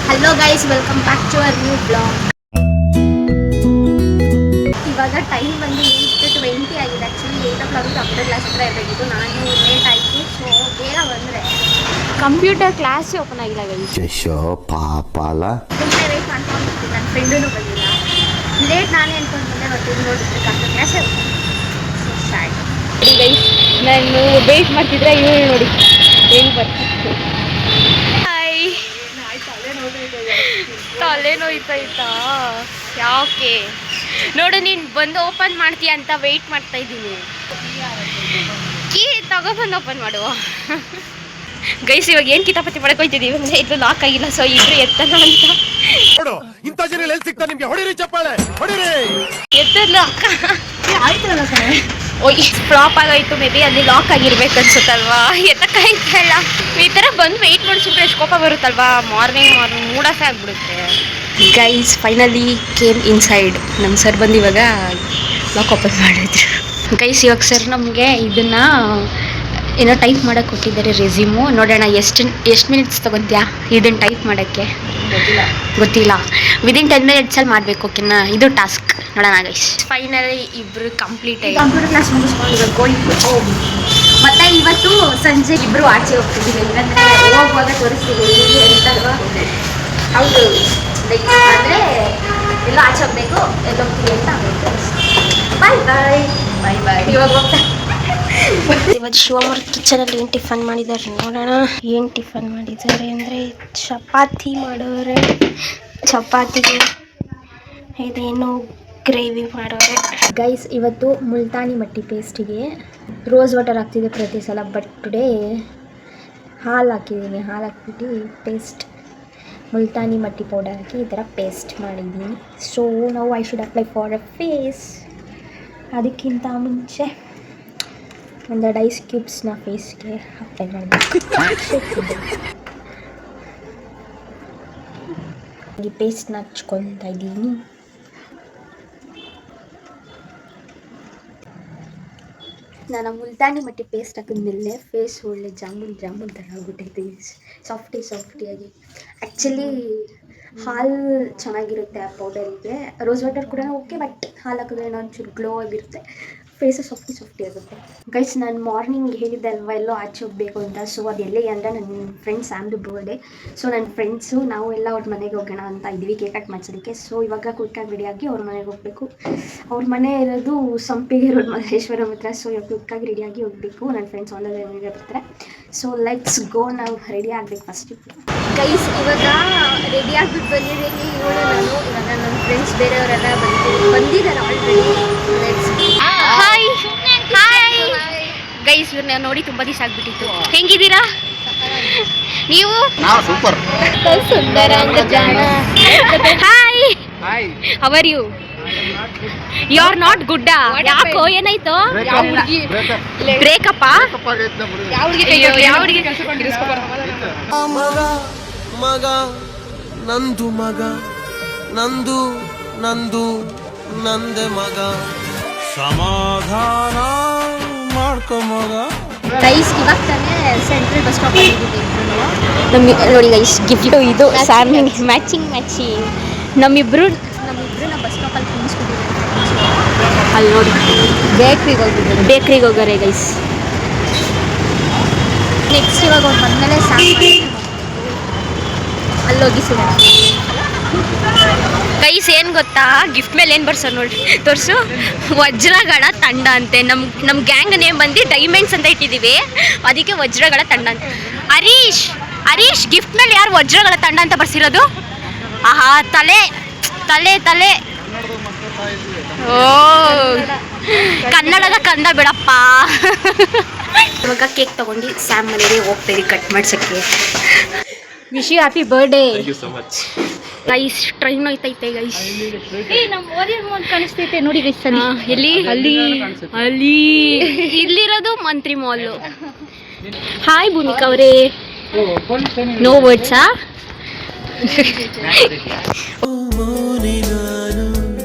Hello guys, welcome back to our new blog. ಇವಾಗ time ಬಂದು 8:20 ಆಗಿದೆ. ಆ್ಯಕ್ಚುಲಿ 8 o'clock ಕಂಪ್ಯೂಟರ್ ಕ್ಲಾಸ್ ಹತ್ರ ಇರಬೇಕಿತ್ತು. ನಾನು ಲೇಟ್ ಆಯಿತು, ಸೊ ಬೇಗ ಬಂದರೆ ಕಂಪ್ಯೂಟರ್ ಕ್ಲಾಸೇ ಓಪನ್ ಆಗಿಲ್ಲ ಗೈಸ್. ಪಾಪ ಅಲ್ಲ. ಸುಮ್ಮನೆ ವೇಟ್ ಮಾಡ್ಕೊಂಡು ನನ್ನ ಫ್ರೆಂಡೂ ಬಂದಿಲ್ಲ. ಲೇಟ್ ನಾನೇ ಅಂದ್ಕೊಂಡು ಬರ್ತೀನಿ. ನೋಡಿದ್ರೆ ಕಂಪ್ಯೂಟರ್ ಕ್ಲಾಸೇ ಸೊ ಸ್ಟಾರ್ಟ್. ಗೈಸ್, ನಾನು ವೇಟ್ ಮಾಡ್ತಿದ್ರೆ ಇವಳು ನೋಡಿ ಹೇಗೆ ಬರ್ತಿತ್ತು. ತಲೆ ನೋಯ್ತಾಯ್ತಾ? ಯಾಕೆ ನೋಡು, ನೀನು ಬಂದು ಓಪನ್ ಮಾಡ್ತೀಯ ಅಂತ ವೆಯ್ಟ್ ಮಾಡ್ತಾ ಇದ್ದೀನಿ. ಕೀ ತಗೊಬಂದು ಓಪನ್ ಮಾಡುವ. ಗೈಸ್, ಇವಾಗ ಏನು ಕಿತಾಪತಿ ಮಾಡಕ್ಕೆ ಹೋಗ್ತಿದ್ದೀವಿ ಅಂದರೆ ಇದು ಲಾಕ್ ಆಗಿಲ್ಲ, ಸೊ ಇಬ್ರು ಎತ್ತಲ್ಲ ಅಂತ ಎತ್ತಲ್ಲ ಓಯ್ ಫ್ಲಾಪ್ ಆಗೋಯ್ತು. ಮೇ ಬಿ ಅಲ್ಲಿ ಲಾಕ್ ಆಗಿರ್ಬೇಕು ಅನ್ಸುತ್ತಲ್ವಾ, ಎತ್ತಕ್ಕಾಯ್ತಲ್ಲ. ಈ ಥರ ಬಂದು ವೆಯ್ಟ್ ಮಾಡಿಸಿದ್ರೆ ಎಷ್ಟು ಕೋಪ ಬರುತ್ತಲ್ವಾ. ಮಾರ್ನಿಂಗ್ ಮೂಡಾಫೆ ಆಗಿಬಿಡುತ್ತೆ. Guys, finally came inside. ನಮ್ಮ ಸರ್ ಬಂದು ಇವಾಗ ಲಾಕ್ ಓಪನ್ ಮಾಡಿದ್ರು. ಗೈಸ್, ಇವಾಗ ಸರ್ ನಮಗೆ ಇದನ್ನು ಏನೋ ಟೈಪ್ ಮಾಡೋಕ್ಕೆ ಕೊಟ್ಟಿದ್ದಾರೆ, ರೆಸ್ಯೂಮು. ನೋಡೋಣ ಎಷ್ಟು ಮಿನಿಟ್ಸ್ ತೊಗೊತೀಯಾ ಇದನ್ನು ಟೈಪ್ ಮಾಡೋಕ್ಕೆ? ಗೊತ್ತಿಲ್ಲ. ವಿದಿನ್ 10 minutesಲ್ಲಿ ಮಾಡಬೇಕು. ಓಕೆನಾ? ಇದು ಟಾಸ್ಕ್. ನೋಡೋಣ ಗೈಸ್. ಫೈನಲಿ ಇಬ್ಬರು ಕಂಪ್ಲೀಟ್ ಆಗಿ ಕಂಪ್ಯೂಟರ್ ಕ್ಲಾಸ್ ಮುಗಿಸ್ಕೊಂಡು ಮತ್ತೆ ಇವತ್ತು ಸಂಜೆ ಇಬ್ಬರು ಆಚೆ ಹೋಗ್ತಿದ್ದೀವಿ. ಇಲ್ಲಾಂದರೆ ಹೋಗುವಾಗ ತೋರಿಸ್ತೀವಿ ಅಂತಲ್ವಾ. ಹೌದು, ಲೈಕ್ ಅಂದರೆ ಎಲ್ಲ ಆಚೆ ಹೋಗ್ಬೇಕು, ಎಲ್ಲ ಹೋಗ್ತೀವಿ ಅಂತ ಬಾಯ್ ಬಾಯ್ ಬಾಯ್ ಬಾಯ್. ಇವಾಗ ಹೋಗ್ತಾ ಇವತ್ತು ಶಿವಮೊಗ್ಗ ಕಿಚನಲ್ಲಿ ಏನು ಟಿಫನ್ ಮಾಡಿದ್ದಾರೆ ನೋಡೋಣ. ಏನು ಟಿಫನ್ ಮಾಡಿದ್ದಾರೆ ಅಂದರೆ ಚಪಾತಿ ಮಾಡೋರೆ. ಚಪಾತಿಗೆ ಇದೇನು ಗ್ರೇವಿ ಮಾಡೋರೆ. ಗೈಸ್, ಇವತ್ತು ಮುಲ್ತಾನಿ ಮಟ್ಟಿ ಪೇಸ್ಟಿಗೆ ರೋಸ್ ವಾಟರ್ ಹಾಕ್ತಿದ್ದೆ ಪ್ರತಿ ಸಲ, ಬಟ್ ಟುಡೇ ಹಾಲು ಹಾಕಿದ್ದೀನಿ. ಹಾಲು ಹಾಕ್ಬಿಟ್ಟು ಪೇಸ್ಟ್, ಮುಲ್ತಾನಿ ಮಟ್ಟಿ ಪೌಡರ್ ಹಾಕಿ ಈ ಥರ ಪೇಸ್ಟ್ ಮಾಡಿದ್ದೀನಿ. ಸೊ ನಾವು I should apply for a phase. ಅದಕ್ಕಿಂತ ಮುಂಚೆ ಒಂದೆರಡು ಐಸ್ ಕ್ಯೂಬ್ಸ್ನ ಫೇಸ್ಗೆ ಅಪ್ಲೈ ಮಾಡಬೇಕು. ಈ ಪೇಸ್ಟ್ನ ಹಚ್ಕೊತಾ ಇದ್ದೀನಿ. ನಾನು ಮುಲ್ತಾನಿ ಮಟ್ಟಿ ಪೇಸ್ಟ್ ಹಾಕಿದ್ಮೇಲೆ ಫೇಸ್ ಒಳ್ಳೆ ಜಾಮೂನ್ ಥರ ಆಗ್ಬಿಟ್ಟೈತೆ, ಸಾಫ್ಟಿಯಾಗಿ. ಆ್ಯಕ್ಚುಲಿ ಹಾಲು ಚೆನ್ನಾಗಿರುತ್ತೆ ಆ ಪೌಡರಿಗೆ. ರೋಸ್ ವಾಟರ್ ಕೂಡ ಓಕೆ, ಬಟ್ ಹಾಲು ಹಾಕಿದ್ರೆ ಏನೋ ಒಂಚೂರು ಗ್ಲೋ ಆಗಿರುತ್ತೆ, ಫೇಸು ಸಾಫ್ಟಿ ಆಗುತ್ತೆ. ಗೈಸ್, ನಾನು ಮಾರ್ನಿಂಗ್ ಹೇಳಿದ್ದೆ ಅಲ್ವಾ ಎಲ್ಲೋ ಆಚೆ ಹೋಗಬೇಕು ಅಂತ. ಸೊ ಅದು ಎಲ್ಲಿ ಅಂದರೆ ನನ್ನ ಫ್ರೆಂಡ್ ಸ್ಯಾಮ್ದು ಬರ್ಡೇ. ಸೊ ನನ್ನ ಫ್ರೆಂಡ್ಸು ನಾವು ಎಲ್ಲ ಅವ್ರ ಮನೆಗೆ ಹೋಗೋಣ ಅಂತ ಇದ್ವಿ, ಕೇಕ್ ಕಟ್ ಮಾಡಿಸೋದಕ್ಕೆ. ಸೊ ಇವಾಗ ಕ್ವಿಕ್ಕಾಗಿ ರೆಡಿಯಾಗಿ ಅವ್ರ ಮನೆಗೆ ಹೋಗಬೇಕು. ಅವ್ರ ಮನೆ ಇರೋದು ಸಂಪಿಗೆ ರೋಡ್, ಮಲ್ಲೇಶ್ವರಂ ಹತ್ರ. ಸೊ ಇವಾಗ ಕ್ವಿಕ್ಕಾಗಿ ರೆಡಿಯಾಗಿ ಹೋಗಬೇಕು. ನನ್ನ ಫ್ರೆಂಡ್ಸ್ ಒಂದೇ ಮನೆಗೆ ಬರ್ತಾರೆ. So let's go. ನಾವು ರೆಡಿ ಆಗಬೇಕು ಫಸ್ಟ್. ಗೈಸ್, ಇವಾಗ ರೆಡಿ ಆಗಿಬಿಟ್ಟು ಬಂದಿದ್ದೀನಿ. ಇವಳು ನಾನು ಇವಾಗ ನನ್ನ ಫ್ರೆಂಡ್ಸ್ ಬೇರೆಯವರೆಲ್ಲ ಬಂದಿದ್ದಾರೆ ಆಲ್ರೆಡಿ. ಲೆಟ್ಸ್ ಹಾಯ್ ಗೈಸ್, ಇವ್ರನ್ನ ನೋಡಿ ತುಂಬ ದಿವಸ ಆಗ್ಬಿಟ್ಟಿತ್ತು. ಹೆಂಗಿದ್ದೀರಾ ನೀವು? ಸೂಪರ್ ಸುಂದರ. Hi, how are you? You are not good. ಯಾಕೋ ಏನಾಯ್ತು? ಬ್ರೇಕಪ್? ಮಗ ನಂದು ಮಗ ನಂದು ನಂದು ನಂದೆ ಮಗ ಸಮಾಧಾನ ಮಾಡ್ಕೊ ಮಗ. ಗೈಸ್, ಇವಾಗ ತಾನೇ ಸೆಂಟ್ರಲ್ ಬಸ್ ಸ್ಟಾಪ್ ಆಗಿದ್ದೀವಿ. ನೋಡಿ ಗೈಸ್, ಗಿಫ್ಟ್ ಇದು ಸ್ಯಾಮಿಂಗ್ ಮ್ಯಾಚಿಂಗ್. ನಮ್ಮಿಬ್ರು ಬಸ್ ಸ್ಟಾಪಲ್ಲಿ ತಿನ್ನಿಸ್ಬಿಟ್ಟಿದ್ದೀವಿ. ಅಲ್ಲಿ ನೋಡಿ ಬೇಕ್ರಿಗೆ ಹೋಗೋರೆ ಗೈಸ್. ನೆಕ್ಸ್ಟ್ ಇವಾಗ ಅವ್ರು ಬಂದಮೇಲೆ ಅಲ್ಲೋಗಿ ಸಿಗೋಣ. ಗೈಸ್, ಏನು ಗೊತ್ತಾ, ಗಿಫ್ಟ್ ಮೇಲೆ ಏನು ಬರ್ಸೋ ನೋಡಿ, ತೋರಿಸು. ವಜ್ರಗಳ ತಂಡ ಅಂತೆ. ನಮ್ಮ ಗ್ಯಾಂಗ್ ನೇಮ್ ಬಂದು ಡೈಮಂಡ್ಸ್ ಅಂತ ಇಟ್ಟಿದ್ದೀವಿ, ಅದಕ್ಕೆ ವಜ್ರಗಳ ತಂಡ ಅಂತ. ಹರೀಶ್ ಗಿಫ್ಟ್ ಮೇಲೆ ಯಾರು ವಜ್ರಗಳ ತಂಡ ಅಂತ ಬರ್ಸಿರೋದು? ಆಹಾ, ತಲೆ. ಓ, ಕನ್ನಡದ ಕಂದ ಬಿಡಪ್ಪ. ಇವಾಗ ಕೇಕ್ ತಗೊಂಡು ಸ್ಯಾಮ್ ಮನೆಗೆ ಹೋಗ್ತೀವಿ ಕಟ್ ಮಾಡ್ಸೋಕ್ಕೆ. Wish you happy birthday. Thank you so much. Guys, train ಹೋಯ್ತೈತೆ ಗೈಸ್. ನಮ್ಮ ಓರಿಯನ್ ಮಾಲ್ ಕಾಣಿಸ್ತೈತೆ ನೋಡಿ ಗೈಸ್. ಎಲ್ಲಿ? ಅಲ್ಲಿ ಇಲ್ಲಿರೋದು ಮಂತ್ರಿ ಮಾಲು. ಹಾಯ್ ಭೂಮಿಕಾ ಅವರೇ. ನೋ ವರ್ಡ್ಸಾ?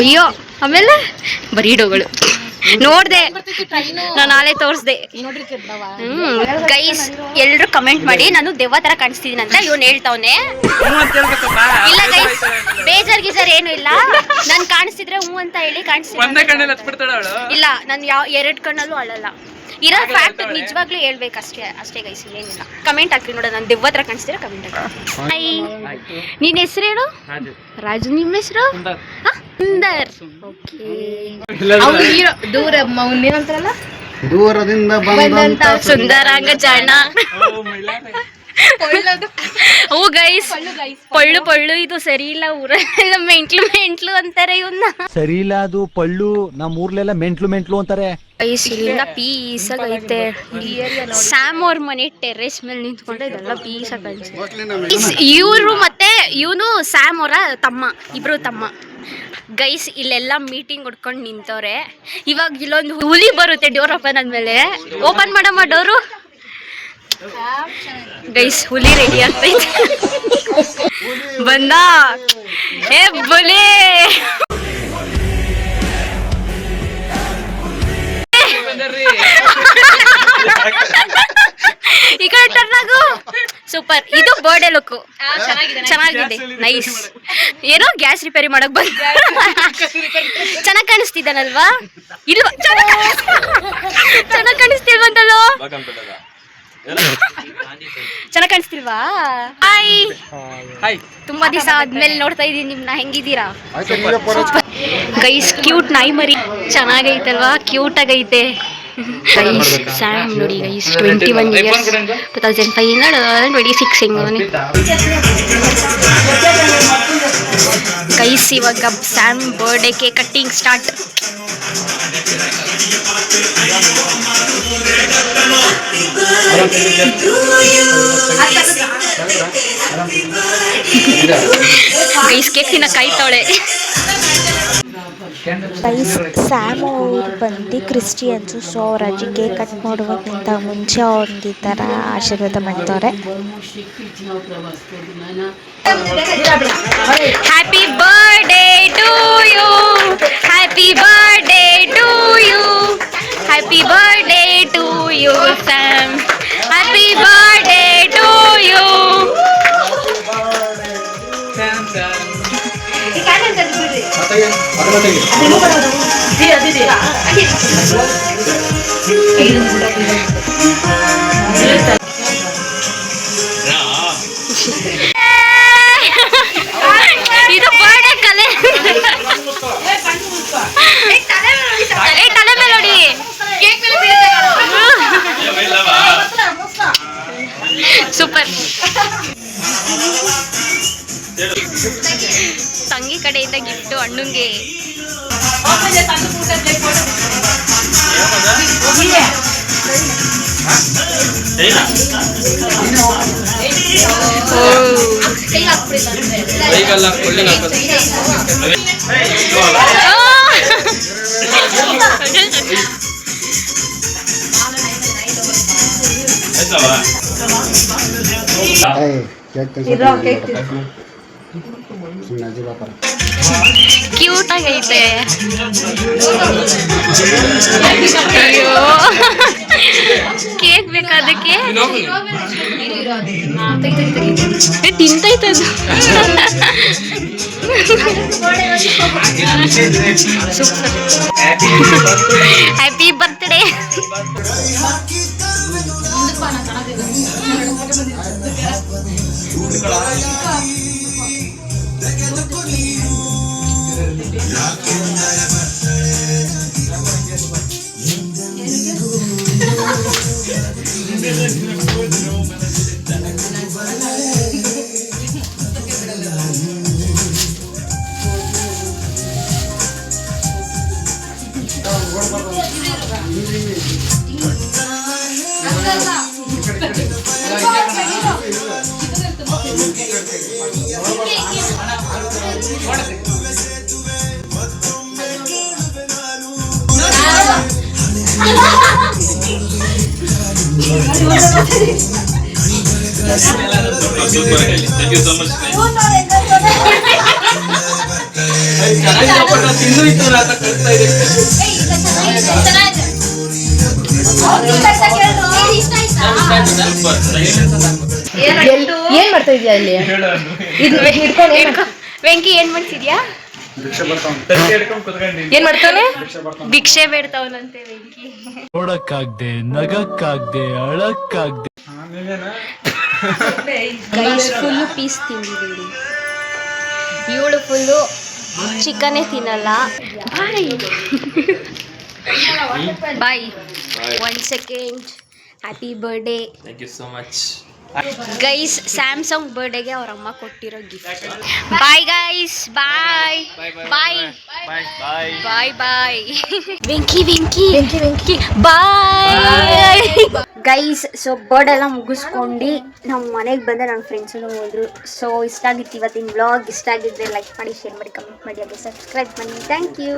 ಅಯ್ಯೋ, ಆಮೇಲೆ ಬರೀಡೋಗಳು ನೋಡ್ದೆ ನಾನು ನಾಳೆ ತೋರಿಸ್ದೆ. ಗೈಸ್ ಎಲ್ರು ಕಮೆಂಟ್ ಮಾಡಿ ನಾನು ದೆವ್ವ ತರ ಕಾಣಿಸ್ತಿದ್ದೀನಿ ಅಂತ ಇವನು ಹೇಳ್ತಾವನೆ. ಥರ ಏನು ಇಲ್ಲ. ನಾನು ಕಾಣಿಸ್ತಿದ್ರೆ ಹ್ಞೂ ಅಂತ ಹೇಳಿ ಕಾಣಿಸ್ತಿದ್ರೆ ಇಲ್ಲ, ನಾನು ಯಾವ 2 ಕಣ್ಣಲ್ಲೂ ಅಳಲ್ಲ. ಇರೋ ಫ್ಯಾಕ್ಟ್ ನಿಜವಾಗ್ಲೂ ಹೇಳ್ಬೇಕಷ್ಟೇ ಅಷ್ಟೇ ಗೈಸ್, ಏನಿಲ್ಲ. ಕಮೆಂಟ್ ಹಾಕಿ ನೋಡ, ನಾನು ದೆವ್ವ ಹತ್ರ ಕಾಣಿಸ್ತೀರಾ ಕಮೆಂಟ್ ಹಾಕಿ. ಹಾಯ್, ನಿನ್ನ ಹೆಸರು ಹೇಳು? ರಾಜು. ನಿಮ್ಮ ಹೆಸರು? ಸುಂದರ್. ಓಕೆ. ದೂರ ಏನಂತಾರಲ್ಲ, ದೂರದಿಂದ ಬಂದಂತ ಸುಂದರಾಂಗ ಜಾಣ. ಓ ಗೈಸ್, ಪಳ್ಳು ಇದು ಸರಿ ಇಲ್ಲ, ಊರೆಲ್ಲ ಮೆಂಟ್ಲು ಅಂತಾರೆ ಇವನ್ನ. ಸರಿ ಇಲ್ಲ, ಅದು ಪಳ್ಳು. ನಮ್ಮ ಊರ್ಲೆಲ್ಲ ಮೆಂಟ್ಲು ಅಂತಾರೆ. ಗೈಸ್ ಇಲ್ಲಿಂದ ಪೀಸಾಗೈತೆ. ಸ್ಯಾಮ್ ಅವ್ರ ಮನೆ ಟೆರ್ರೇಸ್ ಮೇಲೆ ನಿಂತ್ಕೊಂಡ್ರೆ ಇದೆಲ್ಲ ಪೀಸಾಗೈತೆ. ಇವರು ಮತ್ತೆ ಇವನು ಸ್ಯಾಮ್ ಅವರ ತಮ್ಮ, ಇಬ್ರು ತಮ್ಮ. ಗೈಸ್ ಇಲ್ಲೆಲ್ಲ ಮೀಟಿಂಗ್ ಹೊಡ್ಕೊಂಡು ನಿಂತವ್ರೆ. ಇವಾಗ ಇಲ್ಲೊಂದು ಹುಲಿ ಬರುತ್ತೆ ಡೋರ್ ಓಪನ್ ಆದ್ಮೇಲೆ. ಓಪನ್ ಮಾಡಮ್ಮ ಡೋರು. ಗೈಸ್ ಹುಲಿ ರೆಡಿ ಆಗ್ತೈತೆ. ಬಂದ ಏ ಬುಲಿ. ಈ ಕಡೆ ಟರ್ನ್ ಆಗು. ಸೂಪರ್. ಇದು ಬರ್ಡೇ ಲುಕ್ ಚೆನ್ನಾಗಿದೆ, ನೈಸ್. ಏನೋ ಗ್ಯಾಸ್ ರಿಪೇರಿ ಮಾಡಕ್ ಬಂದ. ಚೆನ್ನಾಗ್ ಕಾಣಿಸ್ತಿದ್ದಾನಲ್ವಾ? ಇಲ್ವಾ? ಚೆನ್ನಾಗ್ ಕಾಣಿಸ್ತಿಲ್ವಂತಲ್ಲೋ? ಚೆನ್ನಾಗ್ ಕಾಣಿಸ್ತಿಲ್ವಾ? ಹಾಯ್, ತುಂಬಾ ದಿವಸ ಆದ್ಮೇಲೆ ನೋಡ್ತಾ ಇದೀನಿ ನಿಮ್ನ. ಹೆಂಗಿದ್ದೀರಾ ಗೈಸ್? ಕ್ಯೂಟ್ ನಾಯಿ ಮರಿ ಚೆನ್ನಾಗೈತಲ್ವಾ? ಕ್ಯೂಟ್ ಆಗೈತೆ ಗೈಸ್. ಸ್ಯಾಮ್ ನೋಡಿ ಗೈಸ್, 21 years, 2526 ಹೆಂಗವನೆ ಗೈಸ್. ಇವಾಗ Sam birthday cake cutting start. Guys cake ತಿನ್ನ ಕಾಯ್ತಾವಳೆ. ಗೈಸ್ ಸ್ಯಾಮ್ ಅವ್ರು ಬಂದು ಕ್ರಿಸ್ಟಿಯನ್ಸು. ಸೊ ಅವ್ರ ಅಜ್ಜಿ ಕೇಕ್ ಕಟ್ ಮಾಡುವುದಕ್ಕಿಂತ ಮುಂಚೆ ಅವ್ರಿಗೆ ಈ ಥರ ಆಶೀರ್ವಾದ ಮಾಡ್ತವ್ರೆ. Happy birthday to you, happy birthday to you, happy birthday to you Sam, happy birthday to you. ಇದು ಬರ್ಡೇ ಕಲೆ. ತಲೆ ಮೇಲೆ ನೋಡಿ. ಸೂಪರ್. ತಂಗಿ ಕಡೆಯಿಂದ ಗಿಫ್ಟು ಅಣ್ಣಂಗೆ. ಕ್ಯೂಟ್ ಆಗೈತೆ. ಅಯ್ಯೋ ಕೇಕ್ ಬೇಕಾ ಅದಕ್ಕೆ? ತಿಂತೈತದು. Happy birthday. Thank you so much. ಏನ್ ಮಾಡ್ತಾ ಇದೀಯ ಅಲ್ಲಿ? ವೆಂಕಿ ಏನ್ ಮಾಡ್ತಿದ್ಯಾ? ಏನ್ ಮಾಡ್ತಾನೆ? ಭಿಕ್ಷೆ ಬೇಡ್ತಾವನಂತೆ ವೆಂಕಿ. ನೋಡಕ್ಕಾಗ್ದೆ ನಗಕ್ಕಾಗ್ದೆ ಅಳಕ್ಕಾಗ್ದೆ. ಗೈಸ್ ಫುಲ್ಲು ಪೀಸ್ ತಿಂದಿದ್ದೀವಿ. ಇವಳು ಫುಲ್ಲು ಚಿಕನ್ನೇ ತಿನ್ನಲ್ಲ. Bye 1 second. Happy birthday. Thank you so much. Guys Samsung ಬರ್ಡೇಗೆ ಅವ್ರ ಅಮ್ಮ ಕೊಟ್ಟಿರೋ gift. Bye guys, bye bye bye bye. Venki Venki Venki Venki bye. Guys so ಬರ್ಡ್ ಎಲ್ಲ ಮುಗಿಸ್ಕೊಂಡು ನಾವು ಮನೆಗೆ ಬಂದೆ. ನನ್ನ ಫ್ರೆಂಡ್ಸನ್ನು ಹೋದ್ರು. ಸೊ ಇಷ್ಟ ಆಗಿತ್ತು ಇವತ್ತಿನ ವ್ಲಾಗ್. ಇಷ್ಟ ಆಗಿದ್ರೆ ಲೈಕ್ ಮಾಡಿ, ಶೇರ್ ಮಾಡಿ, ಕಮೆಂಟ್ ಮಾಡಿ, ಹಾಗೆ ಸಬ್ಸ್ಕ್ರೈಬ್ ಮಾಡಿ. Thank you.